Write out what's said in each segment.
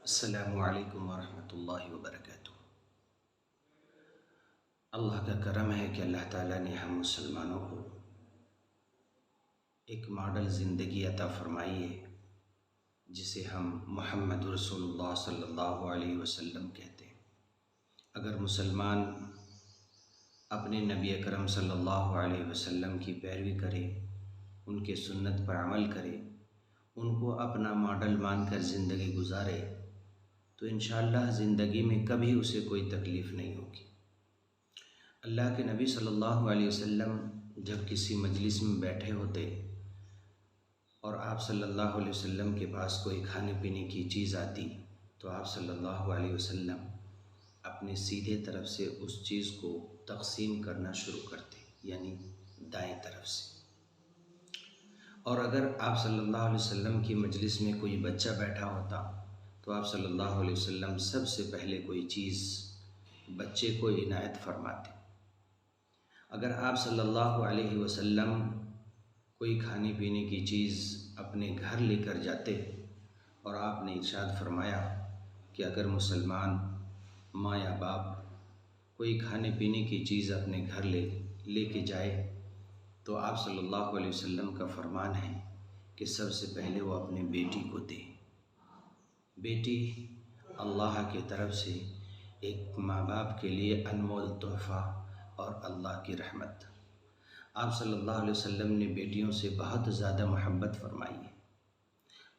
अस्सलामु अलैकुम वरहमतुल्लाहि वबरकातुह। अल्लाह का करम है कि अल्लाह ताला ने हम मुसलमानों को एक मॉडल ज़िंदगी अता फरमाई है जिसे हम मोहम्मद रसूलुल्लाह सल्लल्लाहु अलैहि वसल्लम कहते हैं। अगर मुसलमान अपने नबी अकरम सल्लल्लाहु अलैहि वसल्लम की पैरवी करे, उनके सुन्नत पर अमल करे, उनको अपना मॉडल मानकर ज़िंदगी गुजारे तो इंशाअल्लाह ज़िंदगी में कभी उसे कोई तकलीफ़ नहीं होगी। अल्लाह के नबी सल्लल्लाहु अलैहि वसल्लम जब किसी मजलिस में बैठे होते और आप सल्लल्लाहु अलैहि वसल्लम के पास कोई खाने पीने की चीज़ आती तो आप सल्लल्लाहु अलैहि वसल्लम अपने सीधे तरफ से उस चीज़ को तक़सीम करना शुरू करते, यानी दाएं तरफ से। और अगर आप सल्लल्लाहु अलैहि वसल्लम की मजलिस में कोई बच्चा बैठा होता तो आप सल्लल्लाहु अलैहि वसल्लम सबसे पहले कोई चीज़ बच्चे को इनायत फरमाते। अगर आप सल्लल्लाहु अलैहि वसल्लम कोई खाने पीने की चीज़ अपने घर लेकर जाते और आपने इरशाद फरमाया कि अगर मुसलमान माँ या बाप कोई खाने पीने की चीज़ अपने घर लेके जाए तो आप सल्लल्लाहु अलैहि वसल्लम का फरमान है कि सबसे पहले वो अपने बेटी को दे। बेटी अल्लाह की तरफ से एक माँ बाप के लिए अनमोल तोहफ़ा और अल्लाह की रहमत। आप सल्लल्लाहु अलैहि वसल्लम ने बेटियों से बहुत ज़्यादा मोहब्बत फरमाई है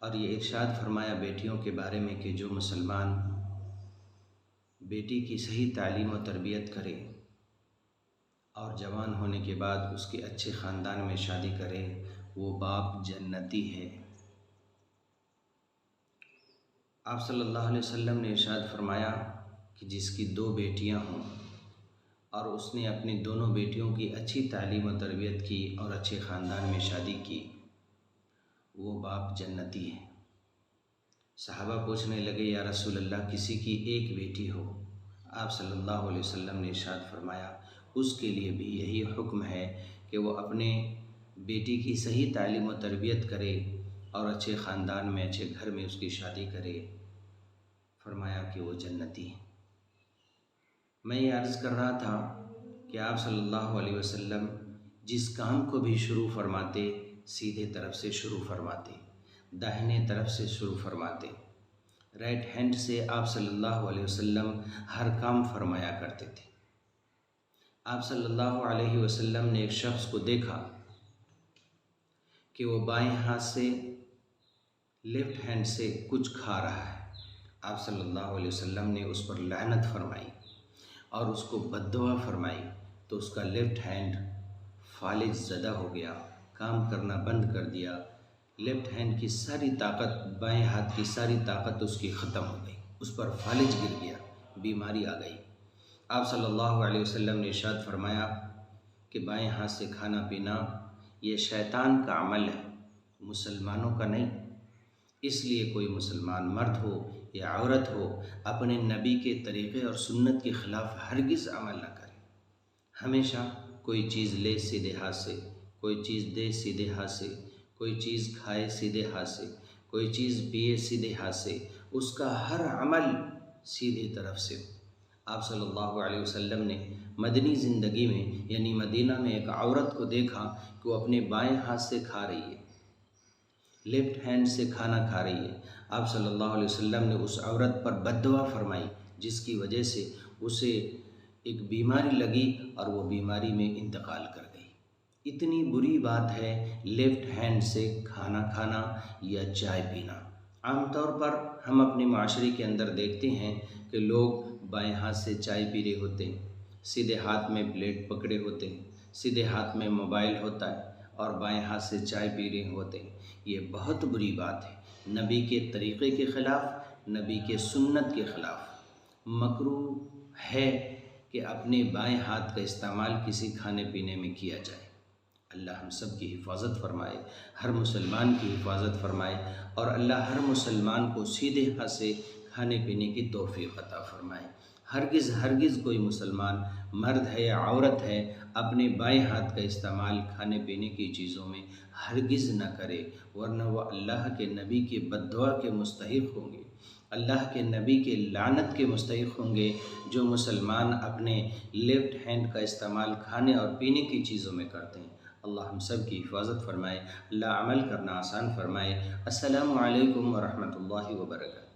और ये इरशाद फरमाया बेटियों के बारे में कि जो मुसलमान बेटी की सही तालीम और तरबियत करे और जवान होने के बाद उसके अच्छे ख़ानदान में शादी करे वो बाप जन्नती है। आप सल्लल्लाहु अलैहि वसल्लम ने इरशाद फरमाया कि जिसकी दो बेटियां हों और उसने अपनी दोनों बेटियों की अच्छी तालीम और तरबियत की और अच्छे ख़ानदान में शादी की, वो बाप जन्नती है। सहाबा पूछने लगे, या रसूल अल्लाह, किसी की एक बेटी हो? आप सल्लल्लाहु अलैहि वसल्लम ने इरशाद फरमाया उसके लिए भी यही हुक्म है कि वो अपने बेटी की सही तालीम और तरबियत करे और अच्छे ख़ानदान में अच्छे घर में उसकी शादी करे। फरमाया कि वो जन्नती है। मैं ये अर्ज़ कर रहा था कि आप सल्लल्लाहु अलैहि वसल्लम जिस काम को भी शुरू फरमाते सीधे तरफ से शुरू फरमाते, दाहिने तरफ से शुरू फरमाते। राइट हैंड से आप सल्लल्लाहु अलैहि वसल्लम हर काम फरमाया करते थे। आप सल्लल्लाहु अलैहि वसल्लम ने एक शख्स को देखा कि वो बाएं हाथ से लेफ़्ट हैंड से कुछ खा रहा है। आप सल्लल्लाहु अलैहि वसल्लम ने उस पर लानत फरमाई और उसको बद्दुआ फरमाई तो उसका लेफ़्ट हैंड फालिज ज़दा हो गया, काम करना बंद कर दिया। लेफ़्ट हैंड की सारी ताकत, बाएं हाथ की सारी ताकत उसकी ख़त्म हो गई, उस पर फालिज गिर गया, बीमारी आ गई। आप सल्लल्लाहु अलैहि वसल्लम ने इरशाद फरमाया कि बाएं हाथ से खाना पीना ये शैतान का अमल है, मुसलमानों का नहीं। इसलिए कोई मुसलमान मर्द हो या औरत हो अपने नबी के तरीक़े और सुन्नत के ख़िलाफ़ हरगिज़ अमल न करे। हमेशा कोई चीज़ ले सीधे हाथ से, कोई चीज़ दे सीधे हाथ से, कोई चीज़ खाए सीधे हाथ से, कोई चीज़ पिए सीधे हाथ से, उसका हर अमल सीधे तरफ से हो। आप सल्लल्लाहु अलैहि वसल्लम ने मदनी ज़िंदगी में यानी मदीना में एक औरत को देखा कि वो अपने बाएं हाथ से खा रही है, लेफ़्ट हैंड से खाना खा रही है। आप सल्लल्लाहु अलैहि वसल्लम ने उस औरत पर बद्दुआ फरमाई जिसकी वजह से उसे एक बीमारी लगी और वो बीमारी में इंतकाल कर गई। इतनी बुरी बात है लेफ़्ट हैंड से खाना खाना या चाय पीना। आमतौर पर हम अपने माशरे के अंदर देखते हैं कि लोग बाएं हाथ से चाय पी रहे होते हैं, सीधे हाथ में प्लेट पकड़े होते हैं, सीधे हाथ में मोबाइल होता है और बाएं हाथ से चाय पी रहे होते हैं। ये बहुत बुरी बात है, नबी के तरीक़े के ख़िलाफ़, नबी के सुन्नत के ख़िलाफ़। मकरूह है कि अपने बाएं हाथ का इस्तेमाल किसी खाने पीने में किया जाए। अल्लाह हम सब की हिफाजत फरमाए, हर मुसलमान की हिफाजत फरमाए और अल्लाह हर मुसलमान को सीधे हाथ से खाने पीने की तौफ़ीक़ अता फरमाए। हरगिज़ कोई मुसलमान मर्द है या औरत है अपने बाएं हाथ का इस्तेमाल खाने पीने की चीज़ों में हरगिज़ न करे, वरना वह अल्लाह के नबी के बद्दुआ के मुस्तहिक़ होंगे। अल्लाह के नबी के लानत के मुस्तहिक़ होंगे जो मुसलमान अपने लेफ़्ट हैंड का इस्तेमाल खाने और पीने की चीज़ों में करते हैं। अल्लाह हम सब की हिफाजत फ़रमाए, अल्लाह अमल करना आसान फ़रमाए। अस्सलामु अलैकुम व रहमतुल्लाहि व बरकातुहू।